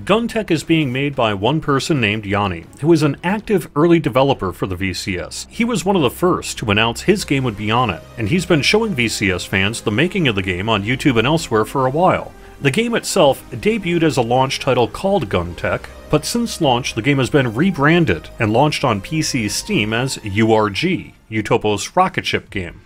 Guntech is being made by one person named Jani, who is an active early developer for the VCS. He was one of the first to announce his game would be on it, and he's been showing VCS fans the making of the game on YouTube and elsewhere for a while. The game itself debuted as a launch title called Guntech, but since launch the game has been rebranded and launched on PC Steam as URG, Utopos rocket ship game.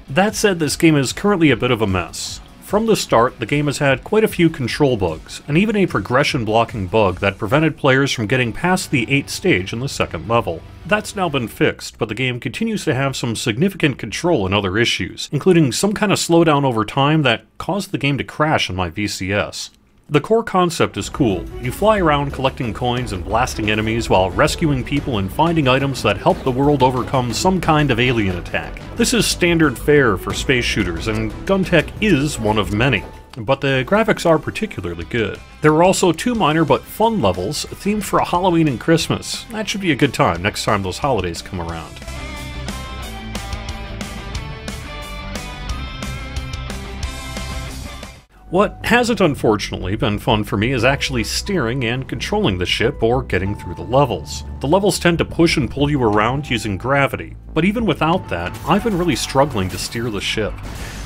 That said, this game is currently a bit of a mess. From the start, the game has had quite a few control bugs, and even a progression blocking bug that prevented players from getting past the 8th stage in the second level. That's now been fixed, but the game continues to have some significant control and other issues, including some kind of slowdown over time that caused the game to crash on my VCS. The core concept is cool. You fly around collecting coins and blasting enemies while rescuing people and finding items that help the world overcome some kind of alien attack. This is standard fare for space shooters, and Guntech is one of many, but the graphics are particularly good. There are also 2 minor but fun levels themed for Halloween and Christmas. That should be a good time next time those holidays come around. What hasn't unfortunately been fun for me is actually steering and controlling the ship or getting through the levels. The levels tend to push and pull you around using gravity, but even without that, I've been really struggling to steer the ship.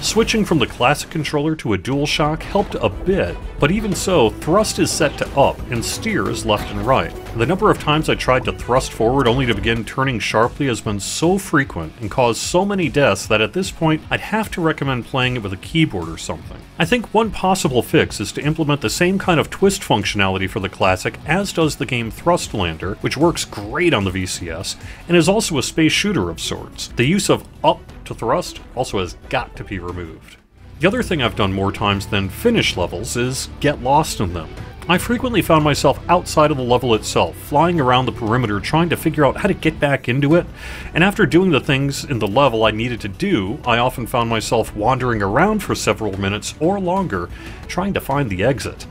Switching from the classic controller to a DualShock helped a bit, but even so, thrust is set to up and steer is left and right. The number of times I tried to thrust forward only to begin turning sharply has been so frequent and caused so many deaths that at this point I'd have to recommend playing it with a keyboard or something. I think one possible fix is to implement the same kind of twist functionality for the classic as does the game Thrustlander, which works great on the VCS, and is also a space shooter of sorts. The use of up to thrust also has got to be removed. The other thing I've done more times than finish levels is get lost in them. I frequently found myself outside of the level itself, flying around the perimeter trying to figure out how to get back into it, and after doing the things in the level I needed to do, I often found myself wandering around for several minutes or longer trying to find the exit.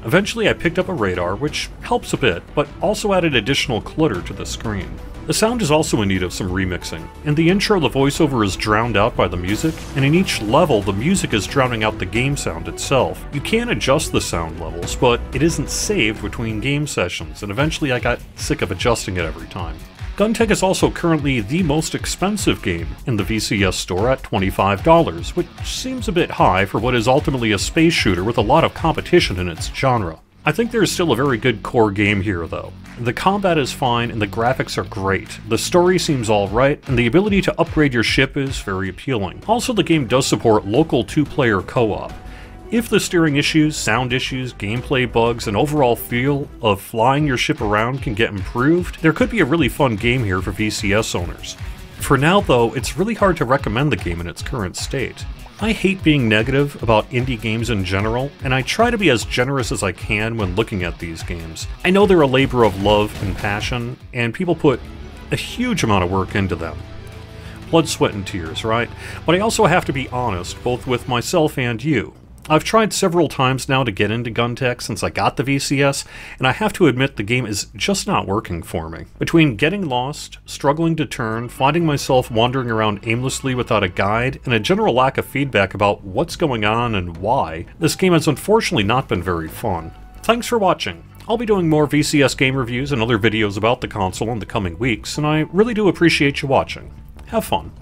Eventually I picked up a radar, which helps a bit, but also added additional clutter to the screen. The sound is also in need of some remixing. In the intro, the voiceover is drowned out by the music, and in each level, the music is drowning out the game sound itself. You can adjust the sound levels, but it isn't saved between game sessions, and eventually I got sick of adjusting it every time. Guntech is also currently the most expensive game in the VCS store at $25, which seems a bit high for what is ultimately a space shooter with a lot of competition in its genre. I think there's still a very good core game here though. The combat is fine and the graphics are great. The story seems alright, and the ability to upgrade your ship is very appealing. Also, the game does support local 2-player co-op. If the steering issues, sound issues, gameplay bugs, and overall feel of flying your ship around can get improved, there could be a really fun game here for VCS owners. For now though, it's really hard to recommend the game in its current state. I hate being negative about indie games in general, and I try to be as generous as I can when looking at these games. I know they're a labor of love and passion, and people put a huge amount of work into them. Blood, sweat, and tears, right? But I also have to be honest, both with myself and you. I've tried several times now to get into Guntech since I got the VCS, and I have to admit the game is just not working for me. Between getting lost, struggling to turn, finding myself wandering around aimlessly without a guide, and a general lack of feedback about what's going on and why, this game has unfortunately not been very fun. Thanks for watching. I'll be doing more VCS game reviews and other videos about the console in the coming weeks, and I really do appreciate you watching. Have fun.